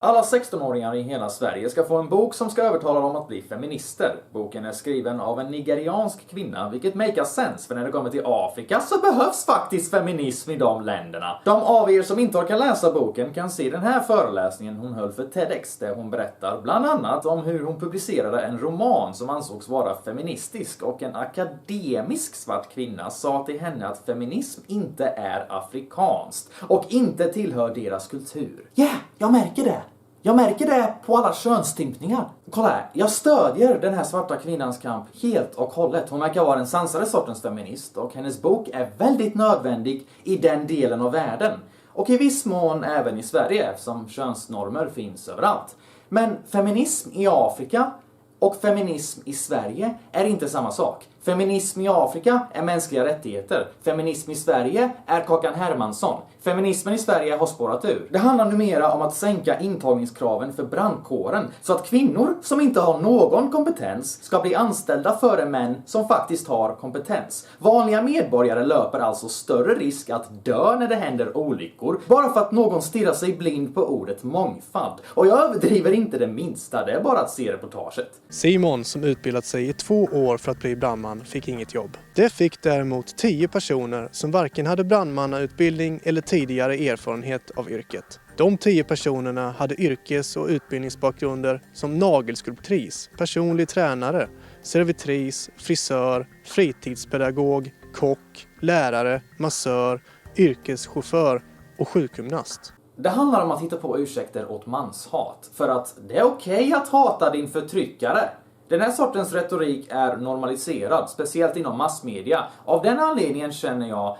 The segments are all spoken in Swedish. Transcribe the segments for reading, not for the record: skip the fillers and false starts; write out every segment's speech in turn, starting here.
Alla 16-åringar i hela Sverige ska få en bok som ska övertala dem att bli feminister. Boken är skriven av en nigeriansk kvinna, vilket makes sense, för när det kommer till Afrika så behövs faktiskt feminism i de länderna. De av er som inte orkar läsa boken kan se den här föreläsningen hon höll för TEDx, där hon berättar bland annat om hur hon publicerade en roman som ansågs vara feministisk, och en akademisk svart kvinna sa till henne att feminism inte är afrikanskt och inte tillhör deras kultur. Jag märker det. Jag märker det på alla könsstympningar. Kolla här, jag stödjer den här svarta kvinnans kamp helt och hållet. Hon verkar vara den sansade sortens feminist, och hennes bok är väldigt nödvändig i den delen av världen. Och i viss mån även i Sverige, eftersom könsnormer finns överallt. Men feminism i Afrika och feminism i Sverige är inte samma sak. Feminism i Afrika är mänskliga rättigheter. Feminism i Sverige är Kakan Hermansson. Feminismen i Sverige har spårat ur. Det handlar numera om att sänka intagningskraven för brandkåren, så att kvinnor som inte har någon kompetens ska bli anställda före män som faktiskt har kompetens. Vanliga medborgare löper alltså större risk att dö när det händer olyckor, bara för att någon stirrar sig blind på ordet mångfald. Och jag överdriver inte det minsta, det är bara att se reportaget. Simon, som utbildat sig i 2 år för att bli brandman, fick inget jobb. Det fick däremot 10 personer som varken hade brandmannautbildning eller tidigare erfarenhet av yrket. De 10 personerna hade yrkes- och utbildningsbakgrunder som nagelskulptris, personlig tränare, servitris, frisör, fritidspedagog, kock, lärare, massör, yrkeschaufför och sjukgymnast. Det handlar om att hitta på ursäkter åt manshat, för att det är okej att hata din förtryckare. Den här sortens retorik är normaliserad, speciellt inom massmedia. Av den anledningen känner jag,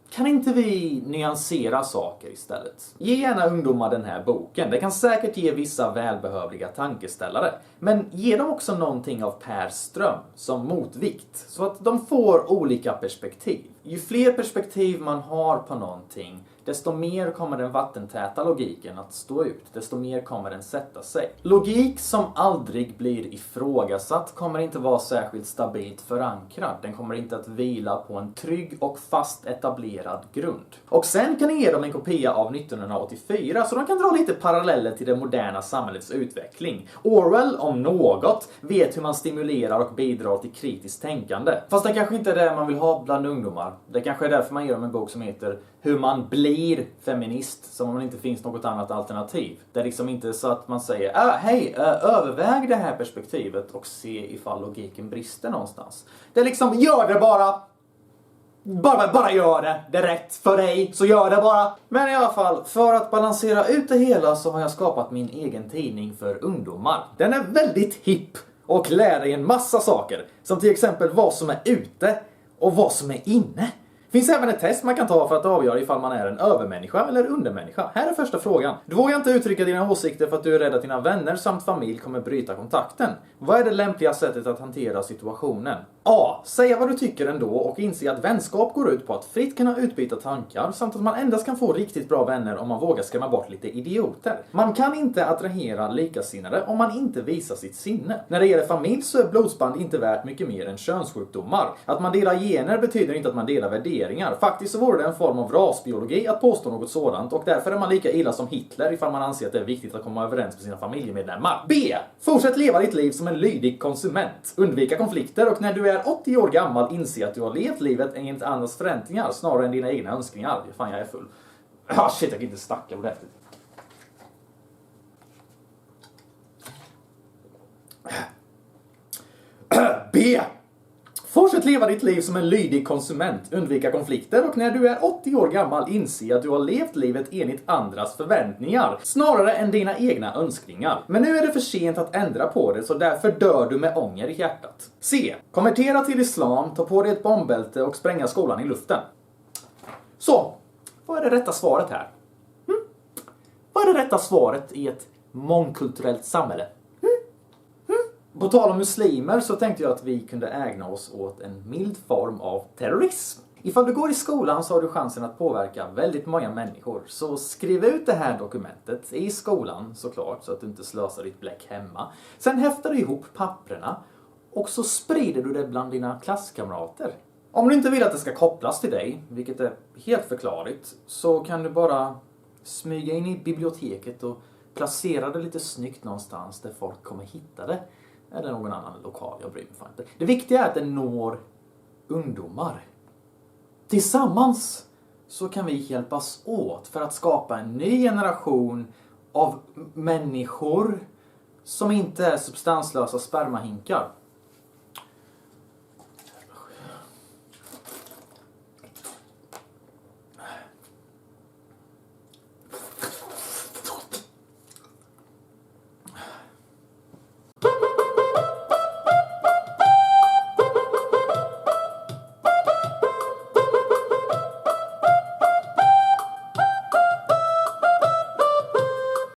kan inte vi nyansera saker istället? Ge gärna ungdomar den här boken. Det kan säkert ge vissa välbehövliga tankeställare. Men ge dem också någonting av Per Ström som motvikt, så att de får olika perspektiv. Ju fler perspektiv man har på någonting, desto mer kommer den vattentäta logiken att stå ut. Desto mer kommer den sätta sig. Logik som aldrig blir ifrågasatt kommer inte vara särskilt stabilt förankrad. Den kommer inte att vila på en trygg och fast etablerad grund. Och sen kan ni ge dem en kopia av 1984 så de kan dra lite paralleller till det moderna samhällets utveckling. Orwell, om något, vet hur man stimulerar och bidrar till kritiskt tänkande. Fast det kanske inte är det man vill ha bland ungdomar. Det kanske är därför man ger dem en bok som heter Hur man blir feminist, som om det inte finns något annat alternativ. Det är liksom inte så att man säger hej, överväg det här perspektivet och se ifall logiken brister någonstans. Det är liksom, gör det bara. Bara gör det. Det är rätt för dig, så gör det bara. Men i alla fall, för att balansera ut det hela så har jag skapat min egen tidning för ungdomar. Den är väldigt hipp och lär dig en massa saker. Som till exempel vad som är ute och vad som är inne. Finns även ett test man kan ta för att avgöra ifall man är en övermänniska eller undermänniska. Här är första frågan. Du vågar inte uttrycka dina åsikter för att du är rädd att dina vänner samt familj kommer bryta kontakten. Vad är det lämpliga sättet att hantera situationen? A. Säga vad du tycker ändå och inse att vänskap går ut på att fritt kunna utbyta tankar samt att man endast kan få riktigt bra vänner om man vågar skrämma bort lite idioter. Man kan inte attrahera likasinnade om man inte visar sitt sinne. När det gäller familj så är blodsband inte värt mycket mer än könssjukdomar. Att man delar gener betyder inte att man delar värderingar. Faktiskt så vore det en form av rasbiologi att påstå något sådant, och därför är man lika illa som Hitler ifall man anser att det är viktigt att komma överens med sina familjemedlemmar. B. Fortsätt leva ditt liv som en lydig konsument. Undvika konflikter, och när du är 80 år gammal inse att du har levt livet enligt andras förväntningar snarare än dina egna önskningar. Fan, jag är full. Shit, jag kan inte snacka ordentligt. B. Fortsätt leva ditt liv som en lydig konsument, undvika konflikter, och när du är 80 år gammal inse att du har levt livet enligt andras förväntningar snarare än dina egna önskningar. Men nu är det för sent att ändra på det, så därför dör du med ånger i hjärtat. C. Konvertera till islam, ta på dig ett bombbälte och spränga skolan i luften. Så, vad är det rätta svaret här? Vad är det rätta svaret i ett mångkulturellt samhälle? På tal om muslimer så tänkte jag att vi kunde ägna oss åt en mild form av terrorism. Ifall du går i skolan så har du chansen att påverka väldigt många människor. Så skriv ut det här dokumentet i skolan såklart, så att du inte slösar ditt bläck hemma. Sen häftar du ihop papperna och så sprider du det bland dina klasskamrater. Om du inte vill att det ska kopplas till dig, vilket är helt förklarligt, så kan du bara smyga in i biblioteket och Placera det lite snyggt någonstans där folk kommer hitta det. Eller någon annan lokal, jag bryr mig fan inte. Det viktiga är att det når ungdomar. Tillsammans så kan vi hjälpas åt för att skapa en ny generation av människor som inte är substanslösa spermahinkar.